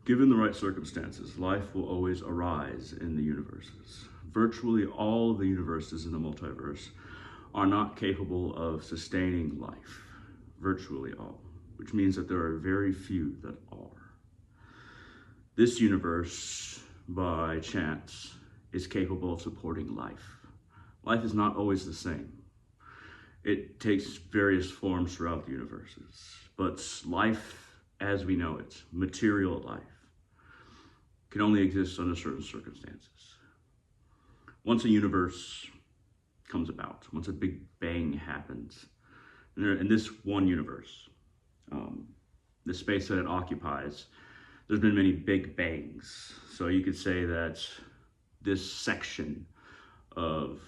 Given the right circumstances, life will always arise in the universes. Virtually all of the universes in the multiverse are not capable of sustaining life. Virtually all, which means that there are very few that are. This universe, by chance, is capable of supporting life. Life is not always the same. It takes various forms throughout the universes, but life as we know it, material life, can only exist under certain circumstances. Once a universe comes about, once a big bang happens, in this one universe, the space that it occupies, there's been many big bangs. So you could say that this section of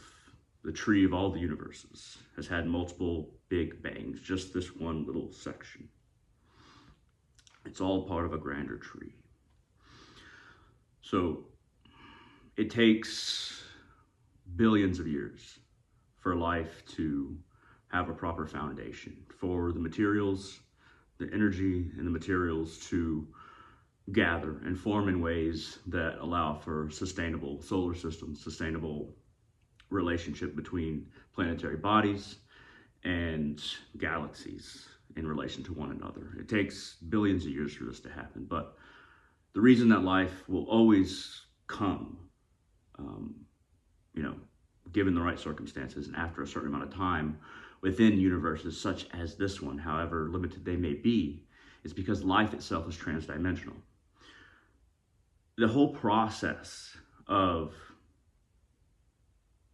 the tree of all the universes has had multiple big bangs, just this one little section. It's all part of a grander tree. So it takes billions of years for life to have a proper foundation, for the materials, the energy and the materials to gather and form in ways that allow for sustainable solar systems, sustainable relationship between planetary bodies and galaxies in relation to one another. It takes billions of years for this to happen, but the reason that life will always come, given the right circumstances and after a certain amount of time within universes such as this one, however limited they may be, is because life itself is transdimensional. The whole process of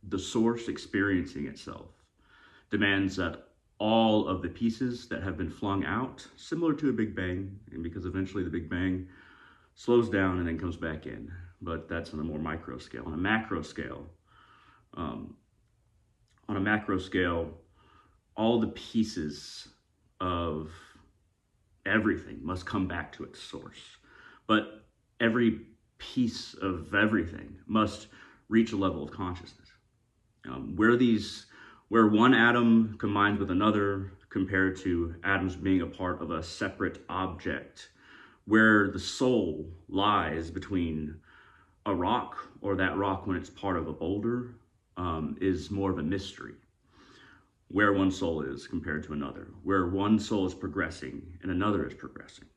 the source experiencing itself demands that all of the pieces that have been flung out, similar to a Big Bang, and because eventually the Big Bang slows down and then comes back in, but that's on a more micro scale. On a macro scale, all the pieces of everything must come back to its source. But every piece of everything must reach a level of consciousness. Where one atom combines with another, compared to atoms being a part of a separate object, where the soul lies between a rock, or that rock when it's part of a boulder, is more of a mystery. Where one soul is compared to another, where one soul is progressing and another is progressing.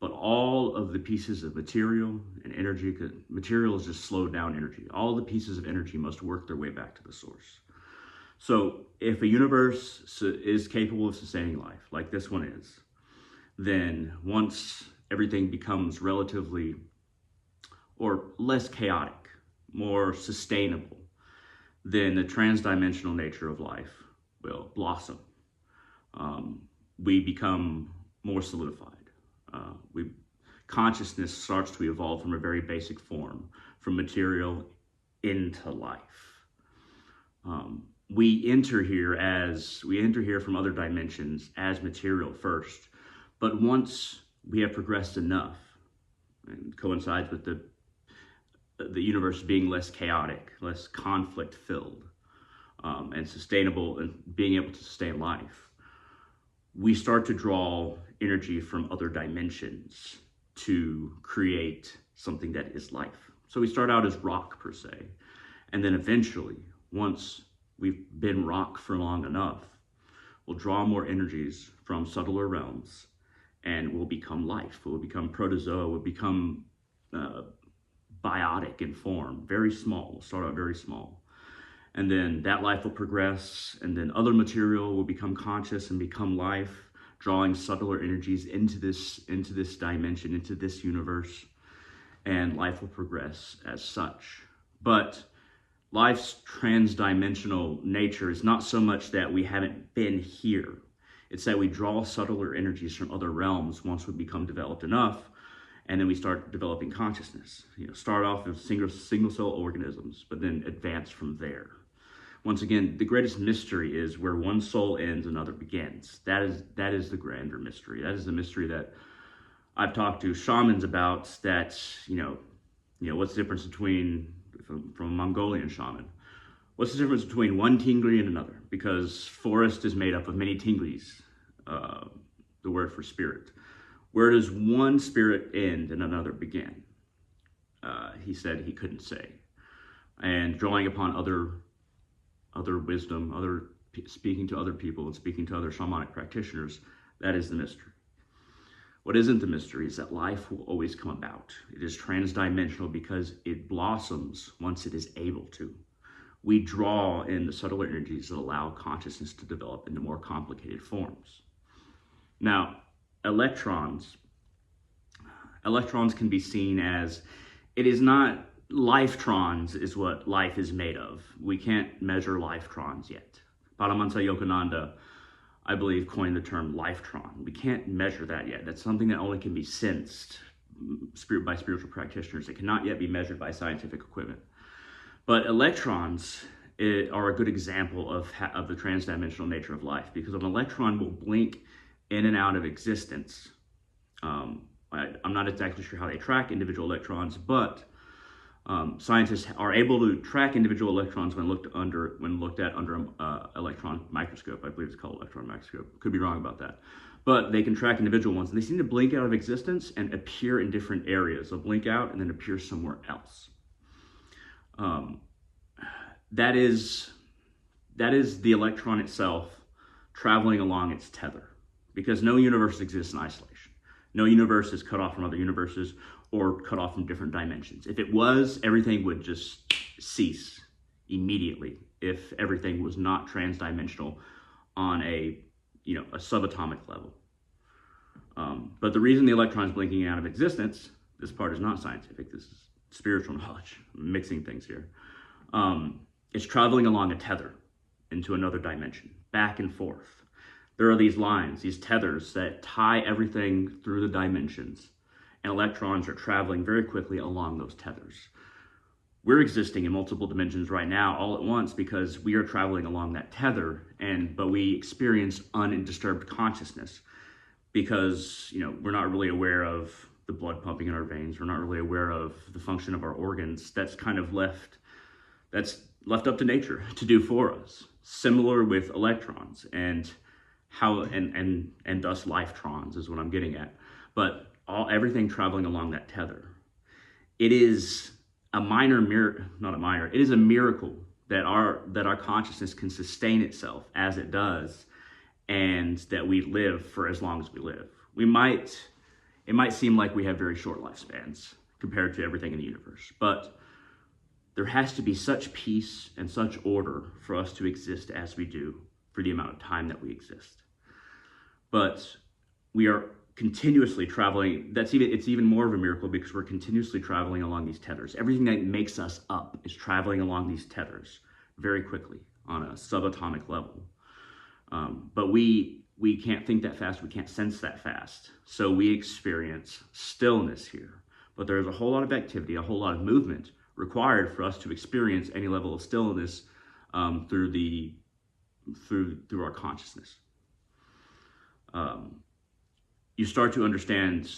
But all of the pieces of material and energy, because material is just slowed down energy, all the pieces of energy must work their way back to the source. So if a universe is capable of sustaining life, like this one is, then once everything becomes relatively or less chaotic, more sustainable, then the transdimensional nature of life will blossom. We become more solidified. Consciousness starts to evolve from a very basic form, from material into life. We enter here from other dimensions as material first, but once we have progressed enough, and coincides with the universe being less chaotic, less conflict filled, and sustainable, and being able to sustain life, we start to draw energy from other dimensions to create something that is life. So we start out as rock per se, and then eventually, once we've been rock for long enough, we'll draw more energies from subtler realms, and we'll become life. We'll become protozoa. We'll become biotic in form, very small. We'll start out very small. And then that life will progress, and then other material will become conscious and become life, drawing subtler energies into this dimension, into this universe, and life will progress as such. But life's transdimensional nature is not so much that we haven't been here. It's that we draw subtler energies from other realms once we become developed enough, and then we start developing consciousness. Start off as single cell organisms, but then advance from there. Once again, the greatest mystery is where one soul ends, another begins. That is the grander mystery. That is the mystery that I've talked to shamans about. That what's the difference between, from a Mongolian shaman, what's the difference between one tingli and another? Because forest is made up of many tinglis, the word for spirit. Where does one spirit end and another begin? He said he couldn't say. And drawing upon other wisdom, speaking to other people and speaking to other shamanic practitioners, that is the mystery. What isn't the mystery is that life will always come about. It is transdimensional because it blossoms once it is able to. We draw in the subtler energies that allow consciousness to develop into more complicated forms. Now, electrons can be seen as, it is not, lifetrons is what life is made of. We can't measure lifetrons yet. Paramahansa Yogananda, I believe, coined the term lifetron. We can't measure that yet. That's something that only can be sensed by spiritual practitioners. It cannot yet be measured by scientific equipment. But electrons are a good example of the transdimensional nature of life, because an electron will blink in and out of existence. I'm not exactly sure how they track individual electrons, but scientists are able to track individual electrons when looked at under an electron microscope. I believe it's called electron microscope. Could be wrong about that. But they can track individual ones, and they seem to blink out of existence and appear in different areas. They'll blink out and then appear somewhere else. That is the electron itself traveling along its tether, because no universe exists in isolation. No universe is cut off from other universes or cut off from different dimensions. If it was, everything would just cease immediately if everything was not transdimensional on a subatomic level. But the reason the electron is blinking out of existence, this part is not scientific, this is spiritual knowledge. I'm mixing things here. It's traveling along a tether into another dimension, back and forth. There are these lines, these tethers that tie everything through the dimensions, and electrons are traveling very quickly along those tethers. We're existing in multiple dimensions right now all at once because we are traveling along that tether, but we experience undisturbed consciousness because we're not really aware of the blood pumping in our veins. We're not really aware of the function of our organs. That's kind of left up to nature to do for us. Similar with electrons and thus lifetrons is what I'm getting at. But everything traveling along that tether. It is a it is a miracle that our consciousness can sustain itself as it does, and that we live for as long as we live. It might seem like we have very short lifespans compared to everything in the universe, but there has to be such peace and such order for us to exist as we do for the amount of time that we exist. But we are continuously traveling. It's even more of a miracle because we're continuously traveling along these tethers. Everything that makes us up is traveling along these tethers very quickly on a subatomic level. But we can't think that fast. We can't sense that fast. So we experience stillness here. But there's a whole lot of activity, a whole lot of movement required for us to experience any level of stillness through our consciousness. You start to understand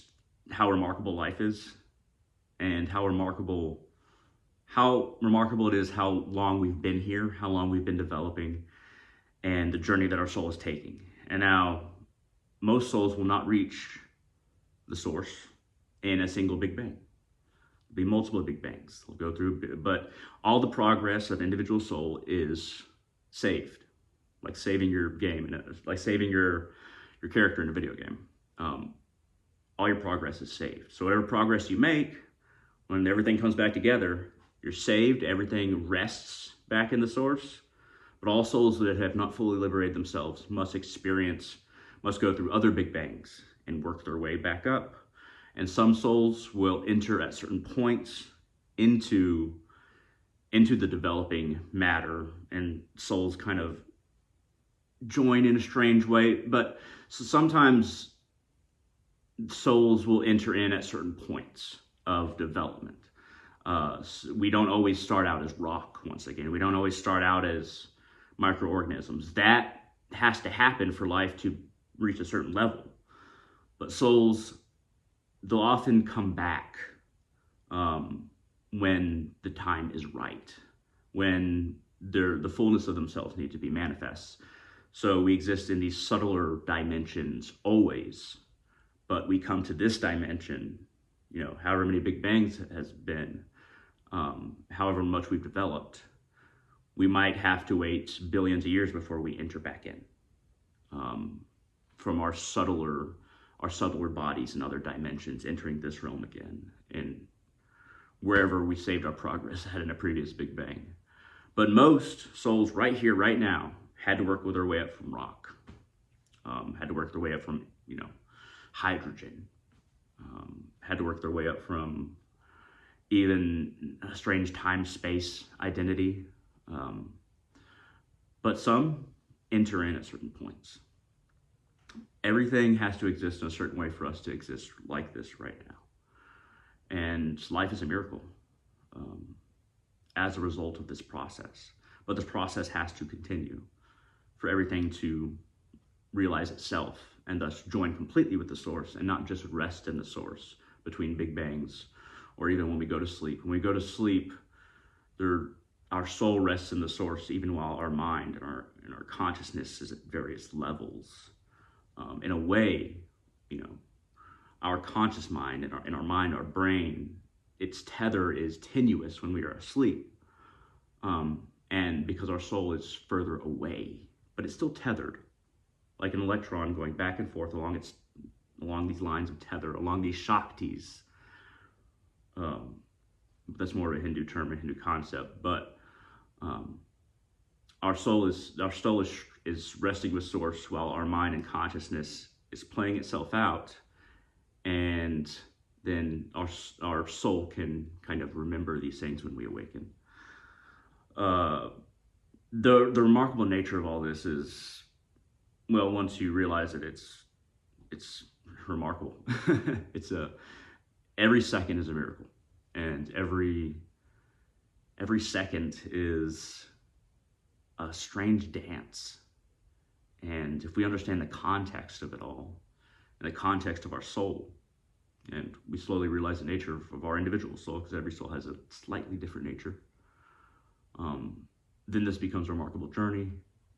how remarkable life is, and how remarkable it is how long we've been here, how long we've been developing, and the journey that our soul is taking. And now, most souls will not reach the source in a single Big Bang. There'll be multiple Big Bangs. They'll go through, but all the progress of individual soul is saved, like saving your game, like saving your character in a video game. All your progress is saved. So whatever progress you make, when everything comes back together, you're saved, everything rests back in the source. But all souls that have not fully liberated themselves must go through other Big Bangs and work their way back up. And some souls will enter at certain points into the developing matter, and souls kind of join in a strange way. But so sometimes souls will enter in at certain points of development. So we don't always start out as rock, once again. We don't always start out as microorganisms. That has to happen for life to reach a certain level. But souls, they'll often come back when the time is right, when the fullness of themselves need to be manifest. So we exist in these subtler dimensions always, But we come to this dimension, you know, however many Big Bangs has been, however much we've developed, we might have to wait billions of years before we enter back in, from our subtler bodies and other dimensions entering this realm again, and wherever we saved our progress at in a previous Big Bang. But most souls right here, right now, had to work their way up from rock, had to work their way up from, you know, hydrogen, had to work their way up from even a strange time-space identity. But some enter in at certain points. Everything has to exist in a certain way for us to exist like this right now. And life is a miracle as a result of this process. But this process has to continue for everything to realize itself and thus join completely with the source and not just rest in the source between Big Bangs or even when we go to sleep. When we go to sleep, our soul rests in the source even while our mind and our consciousness is at various levels. In a way, you know, our conscious mind and our mind, our brain, its tether is tenuous when we are asleep. And because our soul is further away, but it's still tethered, like an electron going back and forth along these lines of tether, along these Shaktis. That's more of a Hindu term, a Hindu concept, but our soul is resting with source while our mind and consciousness is playing itself out, and then our soul can kind of remember these things when we awaken. The remarkable nature of all this is, well, once you realize that it's remarkable. Every second is a miracle, and every second is a strange dance. And if we understand the context of it all, and the context of our soul, and we slowly realize the nature of our individual soul, because every soul has a slightly different nature, then this becomes a remarkable journey.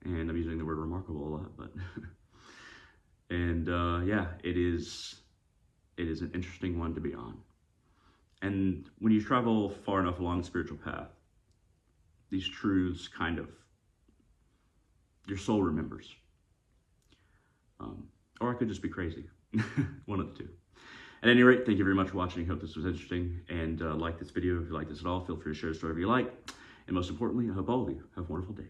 And I'm using the word remarkable a lot, but and yeah, it is an interesting one to be on. And when you travel far enough along the spiritual path, these truths kind of, your soul remembers. Or I could just be crazy. One of the two. At any rate, thank you very much for watching. I hope this was interesting. And like this video, if you like this at all, feel free to share the story if you like. And most importantly, I hope all of you have a wonderful day.